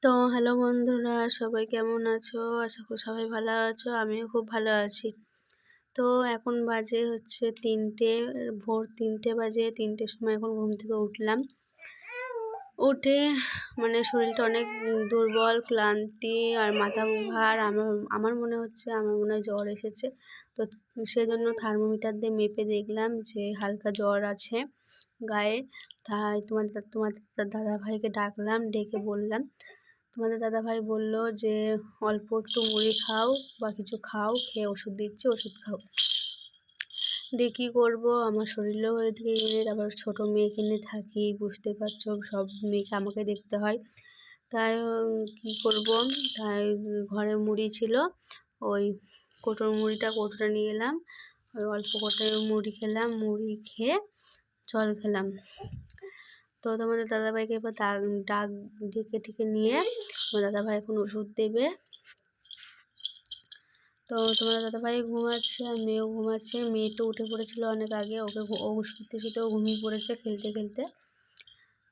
তো হ্যালো বন্ধুরা, সবাই কেমন আছো? আশা করি সবাই ভালো আছো, আমিও খুব ভালো আছি। তো এখন বাজে হচ্ছে 3টে, ভোর 3টে বাজে। 3টের সময় এখন ঘুম থেকে উঠলাম। উঠে মানে শরীরটা অনেক দুর্বল, ক্লান্তি আর মাথা ভার। আমার মনে হয় জ্বর এসেছে। তো সেজন্য থার্মোমিটার দিয়ে মেপে দেখলাম যে হালকা জ্বর আছে গায়ে। তাই তোমাদের দাদাভাইকে ডাকলাম, ডেকে বললাম। তোমাদের দাদাভাই বলল যে অল্প একটু মুড়ি খাও বা কিছু খাও, খেয়ে ওষুধ দিচ্ছি, ওষুধ খাও। দিয়ে কী করবো, আমার শরীরেও এদিকে তারপর ছোটো মেয়েকে নিয়ে থাকি, বুঝতে পারছো, সব মেয়েকে আমাকে দেখতে হয়। তাই কী করবো, তাই ঘরে মুড়ি ছিল, ওই কৌটোটা নিয়ে এলাম, ওই অল্প কৌটোয় মুড়ি খেলাম, মুড়ি খেয়ে জল খেলাম। তো তোমাদের দাদাভাইকে এবার ডাক ডেকে নিয়ে তোমার দাদাভাই এখন ওষুধ দেবে। তো তোমার দাদাভাই ঘুমাচ্ছে আর মেয়েও ঘুমাচ্ছে। মেয়ে তো উঠে পড়েছিল অনেক আগে, ও শুতেও ঘুমিয়ে পড়েছে খেলতে খেলতে।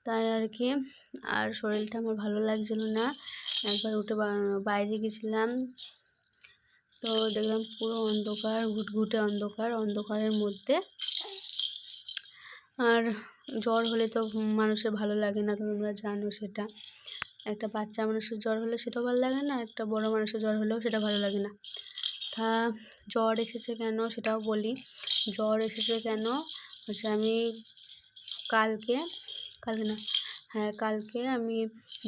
তাই আর কি, আর শরীরটা আমার ভালো লাগছিল না। একবার উঠে বাইরে গেছিলাম, তো দেখলাম পুরো অন্ধকার, ঘুটঘুটে অন্ধকারের মধ্যে। আর জ্বর হলে তো মানুষের ভালো লাগে না, তো তোমরা জানো সেটা। একটা বাচ্চা মানুষের জ্বর হলে সেটাও ভালো লাগে না, একটা বড় মানুষের জ্বর হলেও সেটা ভালো লাগে না। তা জ্বর এসেছে কেন সেটাও বলি। জ্বর এসেছে কেন হচ্ছে, আমি কালকে আমি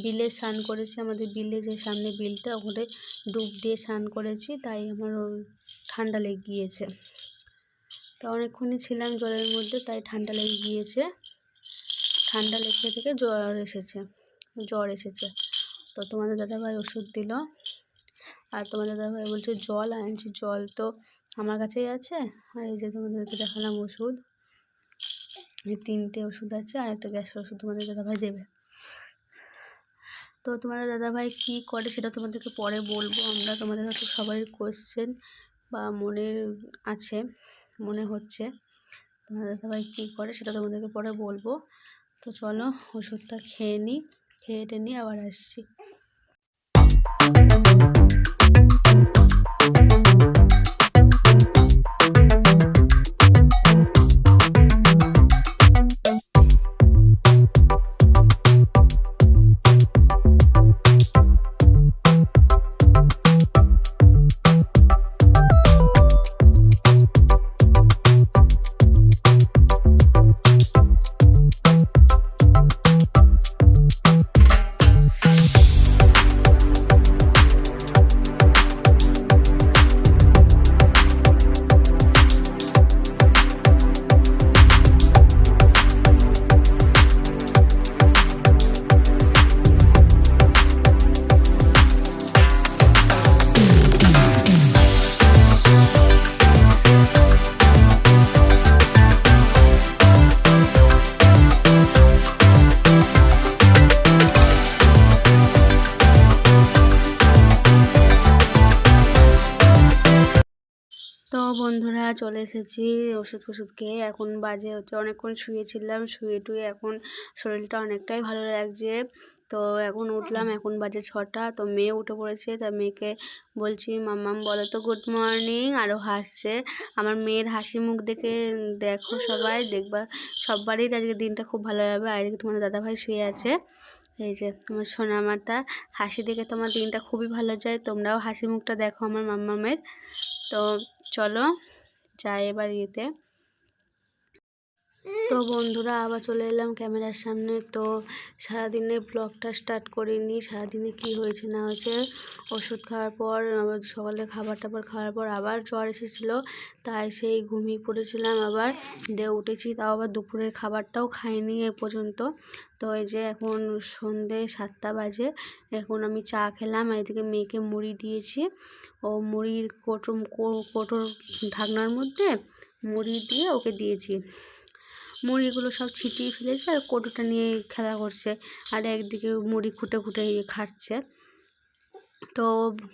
বিলে স্নান করেছি। আমাদের বিলে যে সামনে বিলটা, ওখানে ডুব দিয়ে স্নান করেছি, তাই আমার ঠান্ডা লেগে গিয়েছে। তো অনেকক্ষণই ছিলাম জলের মধ্যে, তাই ঠান্ডা লেগে গিয়েছে। ঠান্ডা লেগে থেকে জ্বর এসেছে। তো তোমাদের দাদাভাই ওষুধ দিল, আর তোমাদের দাদাভাই বলছে জল আনছি। জল তো আমার কাছেই আছে, আর এই যে তোমাদেরকে দেখালাম ওষুধ, এই 3টে ওষুধ আছে, আর একটা গ্যাসের ওষুধ তোমাদের দাদাভাই দেবে। তো তোমাদের দাদাভাই কী করে সেটা তোমাদেরকে পরে বলবো। তোমাদের হয়তো সবাই কোয়েশ্চেন বা মনে হচ্ছে তোমাদের দাদাভাই কী করে সেটা তোমাদেরকে পরে বলবো। তো চলো ওষুধটা খেয়ে নিই, আবার আসছি। তো বন্ধুরা চলে এসেছি ওষুধ খেয়ে। এখন বাজে হচ্ছে, অনেকক্ষণ শুয়েছিলাম, শুয়ে এখন শরীরটা অনেকটাই ভালো লাগছে। তো এখন উঠলাম, এখন বাজে 6টা। তো মেয়ে উঠে পড়েছে, তা মেয়েকে বলছি মাম্মাম বলো তো গুড মর্নিং, আরও হাসছে। আমার মেয়ের হাসি মুখ দেখো সবাই, দেখবা সববারই আজকে দিনটা খুব ভালো যাবে। আর এদিকে তোমাদের দাদাভাই শুয়ে আছে, এই যে আমার সোনা মাতা, হাসি দেখে তোমার দিনটা খুবই ভালো যায়। তোমরাও হাসি মুখটা দেখো আমার মাম্মামের। তো চলো যাই এবার ইয়েতে। তো বন্ধুরা আবার চলে এলাম ক্যামেরার সামনে। তো সারাদিনের ব্লগটা স্টার্ট করিনি, সারাদিনে কি হয়েছে না হয়েছে। ওষুধ খাওয়ার পর আবার সকালে খাবার টাবার খাওয়ার পর আবার জ্বর এসেছিলো, তাই সেই ঘুমিয়ে পড়েছিলাম। আবার দিয়ে উঠেছি, তাও আবার দুপুরের খাবারটাও খাইনি এ পর্যন্ত। তো এই যে এখন সন্ধে 7টা বাজে, এখন আমি চা খেলাম। এদিকে মেয়েকে মুড়ি দিয়েছি, ও মুড়ির কোটোর ঢাকনার মধ্যে মুড়ি দিয়ে ওকে দিয়েছি। মুড়িগুলো সব ছিটিয়ে ফেলেছে আর কৌটোটা নিয়ে খেলা করছে, আর একদিকে মুড়ি খুঁটে খুঁটে খাচ্ছে। তো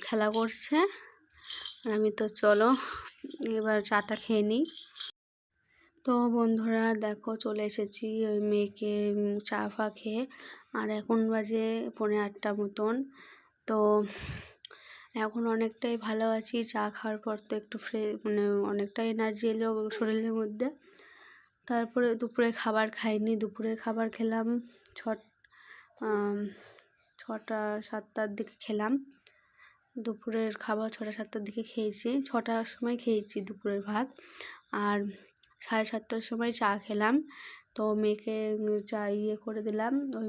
খেলা করছে, আর আমি তো চলো এবার চাটা খেয়ে নিই। তো বন্ধুরা দেখো চলে এসেছি ওই মেয়েকে চা ফা খেয়ে, আর এখন বাজে 7:45 মতন। তো এখন অনেকটাই ভালো আছি, চা খাওয়ার পর তো একটু মানে অনেকটা এনার্জি এলো শরীরের মধ্যে। তারপরে দুপুরে খাবার খাইনি, দুপুরের খাবার খেলাম 6টা 7টার দিকে খেলাম। দুপুরের খাবার 6টা 7টার দিকে খেয়েছি, 6টার সময় খেয়েছি দুপুরের ভাত, আর 7:30টার সময় চা খেলাম। তো মেয়েকে চা করে দিলাম, ওই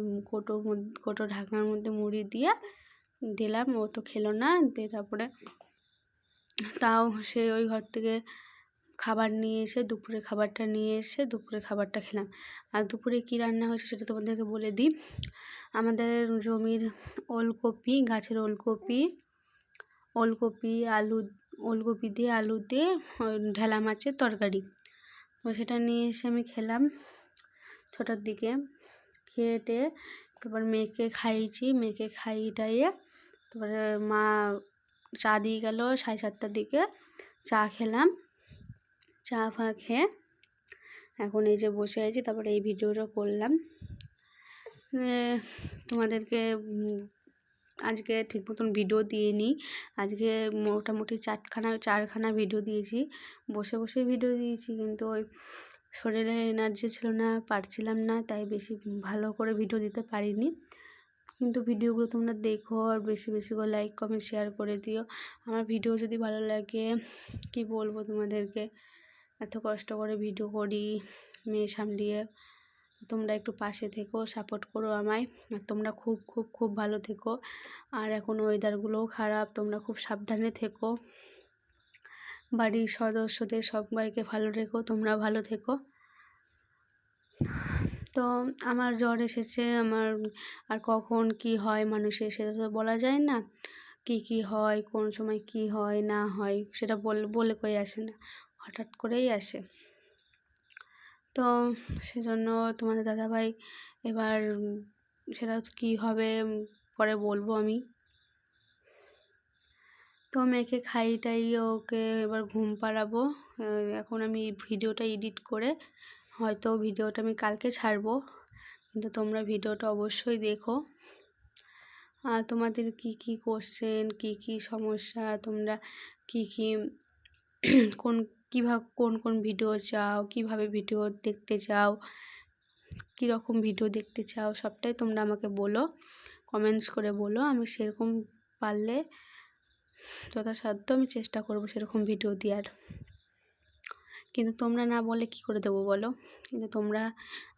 কোটো ঢাকনার মধ্যে মুড়ি দিয়ে দিলাম, ও তো খেলো না। দিয়ে তারপরে তাও সে ওই ঘর থেকে খাবার নিয়ে এসে দুপুরের খাবারটা নিয়ে এসে দুপুরের খাবারটা খেলাম। আর দুপুরে কী রান্না হয়েছে সেটা তোমাদেরকে বলে দিই। আমাদের জমির ওলকপি, গাছের ওলকপি ওলকপি দিয়ে আলু দিয়ে ঢেলা মাছের তরকারি, তো সেটা নিয়ে এসে আমি খেলাম 6টার দিকে। খেয়ে টেয়ে তারপর মেয়েকে খাইয়েছি, মেয়েকে খাইয়ে টাইয়ে তারপরে মা চা দিয়ে গেল 7:30টার দিকে। চা খেলাম, চা ফা খেয়ে এখন এই যে বসে আছি। তারপরে এই ভিডিওটা করলাম, তোমাদেরকে আজকে ঠিক মতন ভিডিও দিইনি। আজকে মোটামুটি 4খানা ভিডিও দিয়েছি, বসে বসে ভিডিও দিয়েছি, কিন্তু ওই শরীরে এনার্জি ছিল না, পারছিলাম না, তাই বেশি ভালো করে ভিডিও দিতে পারিনি। কিন্তু ভিডিওগুলো তোমরা দেখো, আর বেশি বেশি করে লাইক কমেন্ট শেয়ার করে দিও। আমার ভিডিও যদি ভালো লাগে, কি বলবো তোমাদেরকে, এত কষ্ট করে ভিডিও করি মেয়ে সামলিয়ে, তোমরা একটু পাশে থেকো, সাপোর্ট করো আমায়। আর তোমরা খুব খুব খুব ভালো থেকো। আর এখন ওয়েদারগুলোও খারাপ, তোমরা খুব সাবধানে থেকো, বাড়ির সদস্যদের সবাইকে ভালো রেখো, তোমরা ভালো থেকো। তো আমার জ্বর এসেছে, আমার আর কখন কি হয় মানুষের সেটা তো বলা যায় না, কি হয় কোন সময় কি হয় না হয় সেটা বলে কই আসে না, হঠাৎ করেই আসে। তো সেজন্য তোমাদের দাদাভাই এবার সেটা কী হবে পরে বলবো আমি। তো মেয়েকে খাইয়ে টাইয়ে ওকে এবার ঘুম পাড়াবো। এখন আমি ভিডিওটা এডিট করে হয়তো ভিডিওটা আমি কালকে ছাড়বো, কিন্তু তোমরা ভিডিওটা অবশ্যই দেখো। আর তোমাদের কি কোশ্চেন, কি সমস্যা, তোমরা কি কোন ভিডিও চাও, কিভাবে ভিডিও দেখতে চাও, কীরকম ভিডিও দেখতে চাও, সবটাই তোমরা আমাকে বলো, কমেন্টস করে বলো। আমি সেরকম পারলে যথাসাধ্য আমি চেষ্টা করব সেরকম ভিডিও দেওয়ার। কিন্তু তোমরা না বলে কি করে দেবো বলো? কিন্তু তোমরা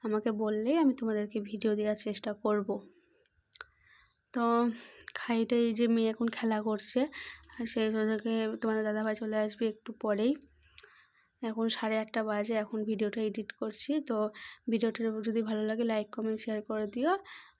আমাকে বললেই আমি তোমাদেরকে ভিডিও দেওয়ার চেষ্টা করব। তো খাইটাই যে মেয়ে এখন খেলা করছে, আর সেই থেকে তোমাদের দাদাভাই চলে আসবে একটু পরেই। এখন 8:30 বাজে, এখন ভিডিওটা এডিট করছি। তো ভিডিওটা যদি ভালো লাগে লাইক কমেন্ট শেয়ার করে দিও।